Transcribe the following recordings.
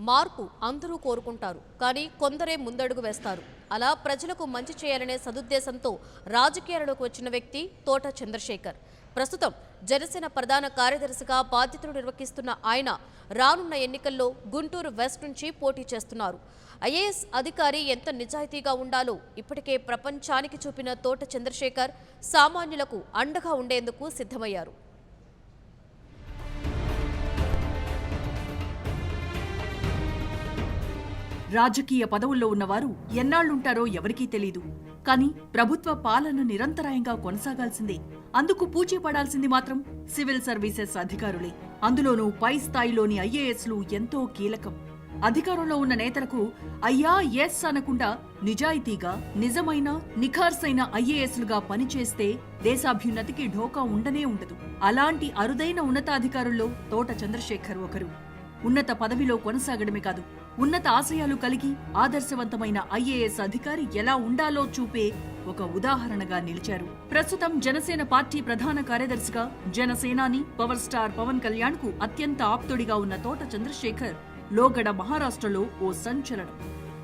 మార్పు అందరూ కోరుకుంటారు, కానీ కొందరే ముందడుగు వేస్తారు. అలా ప్రజలకు మంచి చేయాలనే సదుద్దేశంతో రాజకీయాల్లోకి వచ్చిన వ్యక్తి తోట చంద్రశేఖర్. ప్రస్తుతం జనసేన ప్రధాన కార్యదర్శిగా బాధ్యతలు నిర్వహిస్తున్న ఆయన రానున్న ఎన్నికల్లో గుంటూరు వెస్ట్ నుంచి పోటీ చేస్తున్నారు. ఐఏఎస్ అధికారి ఎంత నిజాయితీగా ఉండాలో ఇప్పటికే ప్రపంచానికి చూపిన తోట చంద్రశేఖర్ సామాన్యులకు అండగా ఉండేందుకు సిద్ధమయ్యారు. రాజకీయ పదవుల్లో ఉన్నవారు ఎన్నాళ్లుంటారో ఎవరికీ తెలీదు. కానీ ప్రభుత్వ పాలన నిరంతరాయంగా కొనసాగాల్సిందే. అందుకు పూచీ పడాల్సింది మాత్రం సివిల్ సర్వీసెస్ అధికారులే. అందులోనూ పై స్థాయిలోని ఐఏఎస్లు ఎంతో కీలకం. అధికారంలో ఉన్న నేతలకు అయ్యా ఎస్ అనకుండా నిజాయితీగా నిజమైన నిఖార్సైన ఐఏఎస్లుగా పనిచేస్తే దేశాభ్యున్నతికి ఢోకా ఉండనే ఉండదు. అలాంటి అరుదైన ఉన్నతాధికారుల్లో తోట చంద్రశేఖర్ ఒకరు. ఉన్నత పదవిలో కొనసాగడమే కాదు, ఉన్నత ఆశయాలు కలిగి ఆదర్శవంతమైన ఐఏఎస్ అధికారి ఎలా ఉండాలో చూపే ఒక ఉదాహరణగా నిలిచారు. ప్రస్తుతం జనసేన పార్టీ ప్రధాన కార్యదర్శిగా జనసేనాని పవర్ స్టార్ పవన్ కళ్యాణ్ కు అత్యంత ఆప్తుడిగా ఉన్న తోట చంద్రశేఖర్ లోగడ మహారాష్ట్రలో ఓ సంచలనం.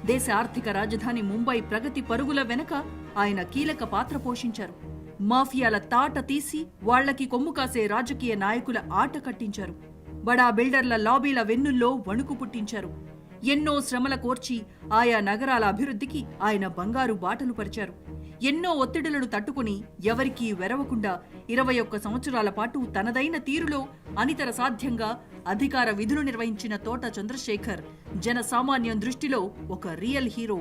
దేశ ఆర్థిక రాజధాని ముంబై ప్రగతి పరుగుల వెనక ఆయన కీలక పాత్ర పోషించారు. మాఫియాల తాట తీసి వాళ్లకి కొమ్ము కాసే రాజకీయ నాయకుల ఆట కట్టించారు. బడా బిల్డర్ల లాబీల వెన్నుల్లో వణుకు పుట్టించారు. ఎన్నో శ్రమల కోర్చి ఆయా నగరాల అభివృద్ధికి ఆయన బంగారు బాటలు పరిచారు. ఎన్నో ఒత్తిడులను తట్టుకుని ఎవరికీ వెరవకుండా 21 సంవత్సరాల పాటు తనదైన తీరులో అనితర సాధ్యంగా అధికార విధులు నిర్వహించిన తోట చంద్రశేఖర్ జనసామాన్యం దృష్టిలో ఒక రియల్ హీరో.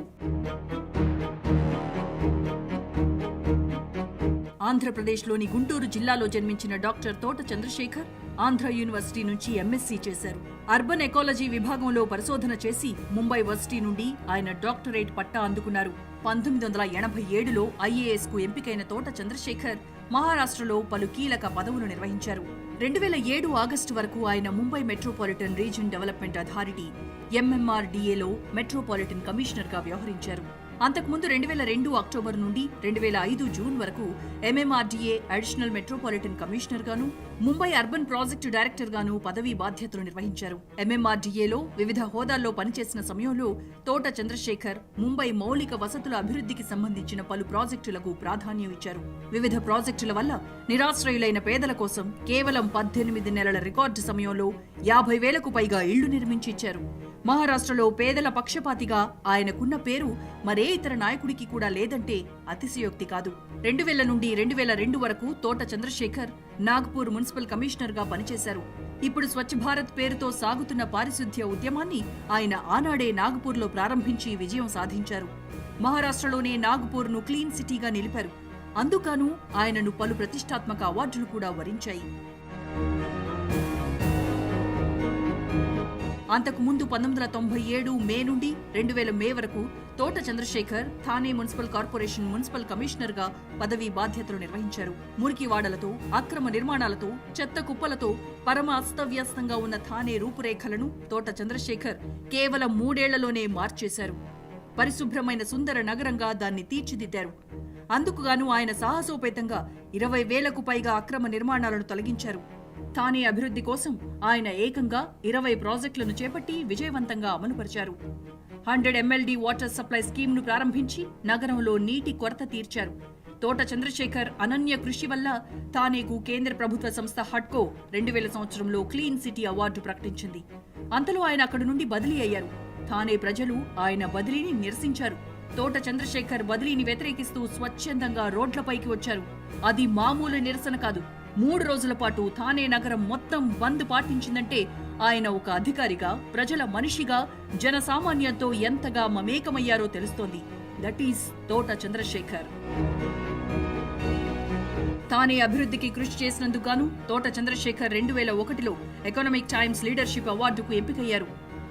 ఆంధ్రప్రదేశ్లోని గుంటూరు జిల్లాలో జన్మించిన డాక్టర్ తోట చంద్రశేఖర్ ఆంధ్ర యూనివర్సిటీ నుంచి ఎంఎస్సీ చేశారు. అర్బన్ ఎకాలజీ విభాగంలో పరిశోధన చేసి ముంబై వర్సిటీ నుండి ఆయన డాక్టరేట్ పట్టా అందుకున్నారు. 1987లో ఐఏఎస్ కు ఎంపికైన తోట చంద్రశేఖర్ మహారాష్ట్రలో పలు కీలక పదవులు నిర్వహించారు. 2007 ఆగస్టు వరకు ఆయన Mumbai metropolitan region development authority ఎంఎంఆర్డీఏలో మెట్రోపాలిటన్ కమిషనర్ గా వ్యవహరించారు. అంతకుముందు 2002 అక్టోబర్ నుండి 2005 జూన్ వరకు ఎంఎంఆర్డీఏ అడిషనల్ మెట్రోపాలిటన్ కమిషనర్ గాను, ముంబై అర్బన్ ప్రాజెక్టు డైరెక్టర్ గాను పదవీ బాధ్యతలు నిర్వహించారు. ఎంఎంఆర్డీఏలో వివిధ హోదాల్లో పనిచేసిన సమయంలో తోట చంద్రశేఖర్ ముంబై మౌలిక వసతుల అభివృద్ధికి సంబంధించిన పలు ప్రాజెక్టులకు ప్రాధాన్యం ఇచ్చారు. వివిధ ప్రాజెక్టుల వల్ల నిరాశ్రయులైన పేదల కోసం కేవలం 18 నెలల రికార్డు సమయంలో 50,000కు పైగా ఇళ్లు నిర్మించి ఇచ్చారు. మహారాష్ట్రలో పేదల పక్షపాతిగా ఆయనకున్న పేరు మరే ఇతర నాయకుడికి కూడా లేదంటే అతిశయోక్తి కాదు. 2000 నుండి 2002 వరకు తోట చంద్రశేఖర్ నాగ్పూర్ మున్సిపల్ కమిషనర్ గా పనిచేశారు. ఇప్పుడు స్వచ్ఛ భారత్ పేరుతో సాగుతున్న పారిశుద్ధ్య ఉద్యమాన్ని ఆయన ఆనాడే నాగ్పూర్లో ప్రారంభించి విజయం సాధించారు. మహారాష్ట్రలోనే నాగ్పూర్ ను క్లీన్ సిటీగా నిలిపారు. అందుకను ఆయనను పలు ప్రతిష్టాత్మక అవార్డులు కూడా వరించాయి. అంతకుముందు 1997 మే నుండి 2000 మే వరకు Thota Chandrasekhar Thane municipal corporation municipal commissioner గా పదవీ బాధ్యతలు నిర్వహించారు. మురికివాడలతో, అక్రమ నిర్మాణాలతో, చెత్త కుప్పలతో పరమ అస్తవ్యస్తంగా ఉన్న థానే రూపురేఖలను తోట చంద్రశేఖర్ కేవలం 3 ఏళ్లలోనే మార్చేశారు. పరిశుభ్రమైన సుందర నగరంగా దాన్ని తీర్చిదిద్దారు. అందుకుగాను ఆయన సాహసోపేతంగా 20,000కు పైగా అక్రమ నిర్మాణాలను తొలగించారు. థానే అభివృద్ధి కోసం ఆయన ఏకంగా 20 ప్రాజెక్టులను చేపట్టి విజయవంతంగా అమలుపరిచారు. 100 MLD వాటర్ సప్లై స్కీమ్ను ప్రారంభించి నగరంలో నీటి కొరత తీర్చారు. తోట చంద్రశేఖర్ అనన్య కృషి వల్ల థానేకు కేంద్ర ప్రభుత్వ సంస్థ హడ్కో 2000 సంవత్సరంలో క్లీన్ సిటీ అవార్డు ప్రకటించింది. అంతలో ఆయన అక్కడి నుండి బదిలీ అయ్యారు. థానే ప్రజలు ఆయన బదిలీని నిరసించారు. తోట చంద్రశేఖర్ బదిలీని వ్యతిరేకిస్తూ స్వచ్ఛందంగా రోడ్లపైకి వచ్చారు. అది మామూలు నిరసన కాదు. 3 రోజుల పాటు థానే నగరం మొత్తం బంద్ పాటించిందంటే ఆయన ఒక అధికారిగా, ప్రజల మనిషిగా, జనసామాన్యంతో ఎంతగా మమేకమయ్యారో తెలుస్తోంది. దట్ ఈస్ తోట చంద్రశేఖర్. థానే అభివృద్ధికి కృషి చేసినందుకు గాను తోట చంద్రశేఖర్ 2001లో ఎకనామిక్ టైమ్స్ లీడర్షిప్ అవార్డుకు ఎంపికయ్యారు.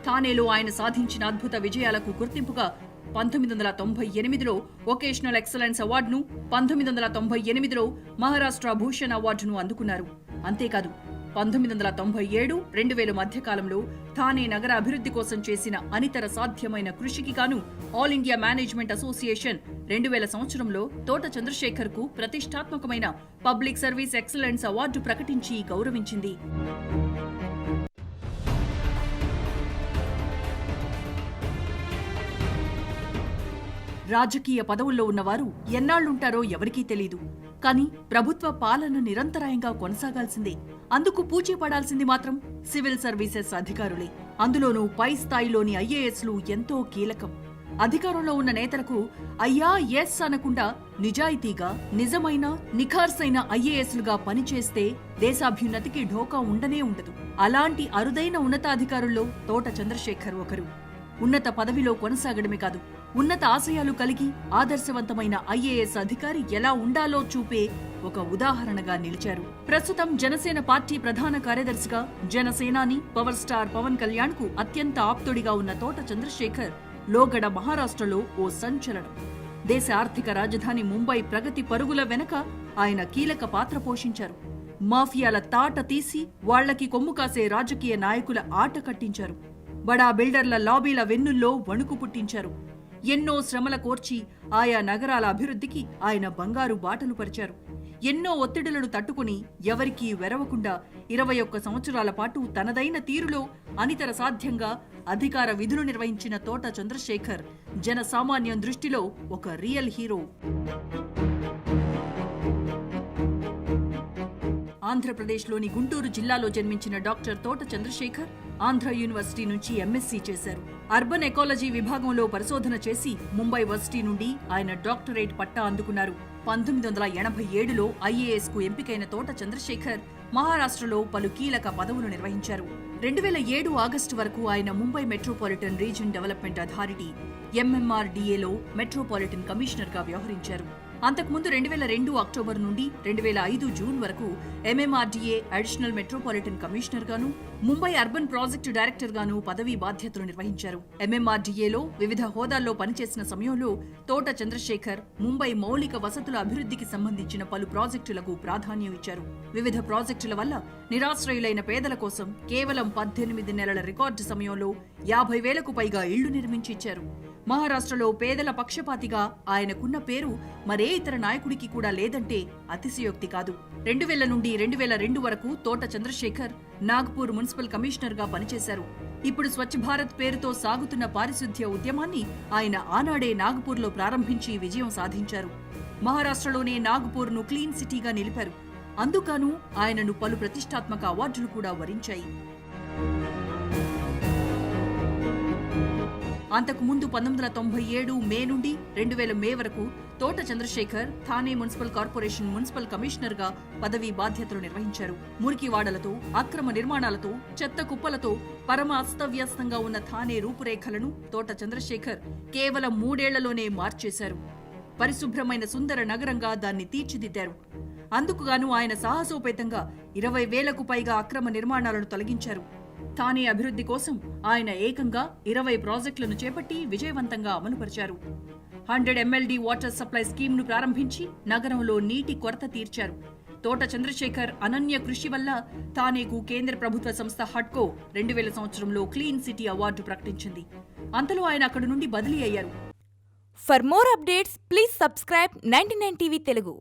థానేలో ఆయన సాధించిన అద్భుత విజయాలకు గుర్తింపుగా 1998లో వొకేషనల్ ఎక్సలెన్స్ అవార్డును, 1998లో మహారాష్ట్ర భూషణ్ అవార్డును అందుకున్నారు. అంతేకాదు 1997, 2000 మధ్యకాలంలో థానే నగర అభివృద్ధి కోసం చేసిన అనితర సాధ్యమైన కృషికి గాను ఆల్ ఇండియా మేనేజ్మెంట్ అసోసియేషన్ 2000 సంవత్సరంలో తోట చంద్రశేఖర్ కు ప్రతిష్టాత్మకమైన పబ్లిక్ సర్వీస్ ఎక్సలెన్స్ అవార్డు ప్రకటించి గౌరవించింది. రాజకీయ పదవుల్లో ఉన్నవారు ఎన్నాళ్లుంటారో ఎవరికీ తెలీదు. కానీ ప్రభుత్వ పాలన నిరంతరాయంగా కొనసాగాల్సిందే. అందుకు పూచీ పడాల్సింది మాత్రం సివిల్ సర్వీసెస్ అధికారులే. అందులోనూ పై స్థాయిలోని ఐఏఎస్లు ఎంతో కీలకం. అధికారంలో ఉన్న నేతలకు అయ్యా ఎస్ అనకుండా నిజాయితీగా నిజమైన నిఖార్సైన ఐఏఎస్లుగా పనిచేస్తే దేశాభ్యున్నతికి ఢోకా ఉండనే ఉండదు. అలాంటి అరుదైన ఉన్నతాధికారుల్లో తోట చంద్రశేఖర్ ఒకరు. ఉన్నత పదవిలో కొనసాగడమే కాదు, ఉన్నత ఆశయాలు కలిగి ఆదర్శవంతమైన ఐఏఎస్ అధికారి ఎలా ఉండాలో చూపే ఒక ఉదాహరణగా నిలిచారు. ప్రస్తుతం జనసేన పార్టీ ప్రధాన కార్యదర్శిగా జనసేనాని పవర్ స్టార్ పవన్ కళ్యాణ్ కు అత్యంత ఆప్తుడిగా ఉన్న తోట చంద్రశేఖర్ లోగడ మహారాష్ట్రలో ఓ సంచలనం. దేశ ఆర్థిక రాజధాని ముంబై ప్రగతి పరుగుల వెనక ఆయన కీలక పాత్ర పోషించారు. మాఫియాల తాట తీసి వాళ్లకి కొమ్ము కాసే రాజకీయ నాయకుల ఆట కట్టించారు. బడా బిల్డర్ల లాబీల వెన్నుల్లో వణుకు పుట్టించారు. ఎన్నో శ్రమల కోర్చి ఆయా నగరాల అభివృద్ధికి ఆయన బంగారు బాటలు పరిచారు. ఎన్నో ఒత్తిడులను తట్టుకుని ఎవరికీ వెరవకుండా 21 సంవత్సరాల పాటు తనదైన తీరులో అనితర సాధ్యంగా అధికార విధులు నిర్వహించిన తోట చంద్రశేఖర్ జనసామాన్యం దృష్టిలో ఒక రియల్ హీరో. ఆంధ్రప్రదేశ్లోని గుంటూరు జిల్లాలో జన్మించిన డాక్టర్ తోట చంద్రశేఖర్ ఆంధ్ర యూనివర్సిటీ నుంచి ఎంఎస్సీ చేశారు. అర్బన్ ఎకాలజీ విభాగంలో పరిశోధన చేసి ముంబై వర్సిటీ నుండి ఆయన డాక్టరేట్ పట్టా అందుకున్నారు. 1987లో ఐఏఎస్ కు ఎంపికైన తోట చంద్రశేఖర్ మహారాష్ట్రలో పలు కీలక పదవులు నిర్వహించారు. 2007 ఆగస్టు వరకు ఆయన Mumbai metropolitan region development authority MMRDAలో మెట్రోపాలిటన్ కమిషనర్ గా వ్యవహరించారు. అంతకుముందు 2002 అక్టోబర్ నుండి 2005 జూన్ వరకు MMRDA అడిషనల్ మెట్రోపాలిటన్ కమిషనర్ గాను, ముంబై అర్బన్ ప్రాజెక్టు డైరెక్టర్ గాను పదవీ బాధ్యతలు నిర్వహించారు. MMRDAలో వివిధ హోదాల్లో పనిచేసిన సమయంలో తోట చంద్రశేఖర్ ముంబై మౌలిక వసతుల అభివృద్ధికి సంబంధించిన పలు ప్రాజెక్టులకు ప్రాధాన్యం ఇచ్చారు. వివిధ ప్రాజెక్టుల వల్ల నిరాశ్రయులైన పేదల కోసం కేవలం 18 నెలల రికార్డు సమయంలో 50,000కు పైగా ఇళ్లు నిర్మించి ఇచ్చారు. మహారాష్ట్రలో పేదల పక్షపాతిగా ఆయనకున్న పేరు మరే ఇతర నాయకుడికి కూడా లేదంటే అతిశయోక్తి కాదు. 2000 నుండి 2002 వరకు తోట చంద్రశేఖర్ నాగ్పూర్ మున్సిపల్ కమిషనర్ గా పనిచేశారు. ఇప్పుడు స్వచ్ఛ భారత్ పేరుతో సాగుతున్న పారిశుద్ధ్య ఉద్యమాన్ని ఆయన ఆనాడే నాగ్పూర్లో ప్రారంభించి విజయం సాధించారు. మహారాష్ట్రలోనే నాగ్పూర్ను క్లీన్ సిటీగా నిలిపారు. అందుకను ఆయనను పలు ప్రతిష్టాత్మక అవార్డులు కూడా వరించాయి. అంతకుముందు 1997 మే నుండి 2000 మే వరకు Thota Chandrasekhar Thane municipal corporation municipal commissioner గా పదవీ బాధ్యతలు నిర్వహించారు. మురికివాడలతో, అక్రమ నిర్మాణాలతో, చెత్త కుప్పలతో పరమ అస్తవ్యస్తంగా ఉన్న థానే రూపురేఖలను తోట చంద్రశేఖర్ కేవలం 3 ఏళ్లలోనే మార్చేశారు. పరిశుభ్రమైన సుందర నగరంగా దాన్ని తీర్చిదిద్దారు. అందుకుగాను ఆయన సాహసోపేతంగా 20,000కు పైగా అక్రమ నిర్మాణాలను తొలగించారు. థానే అభివృద్ధి కోసం ఆయన ఏకంగా 20 ప్రాజెక్టులను చేపట్టి విజయవంతంగా అమలుపరిచారు. 100 MLD వాటర్ సప్లై స్కీమ్ను ప్రారంభించి నగరంలో నీటి కొరత తీర్చారు. తోట చంద్రశేఖర్ అనన్య కృషి వల్ల థానేకు కేంద్ర ప్రభుత్వ సంస్థ హడ్కో 2000 సంవత్సరంలో క్లీన్ సిటీ అవార్డు ప్రకటించింది. అంతలో ఆయన అక్కడి నుండి బదిలీ అయ్యారు. For more updates, please subscribe 99 TV Telugu.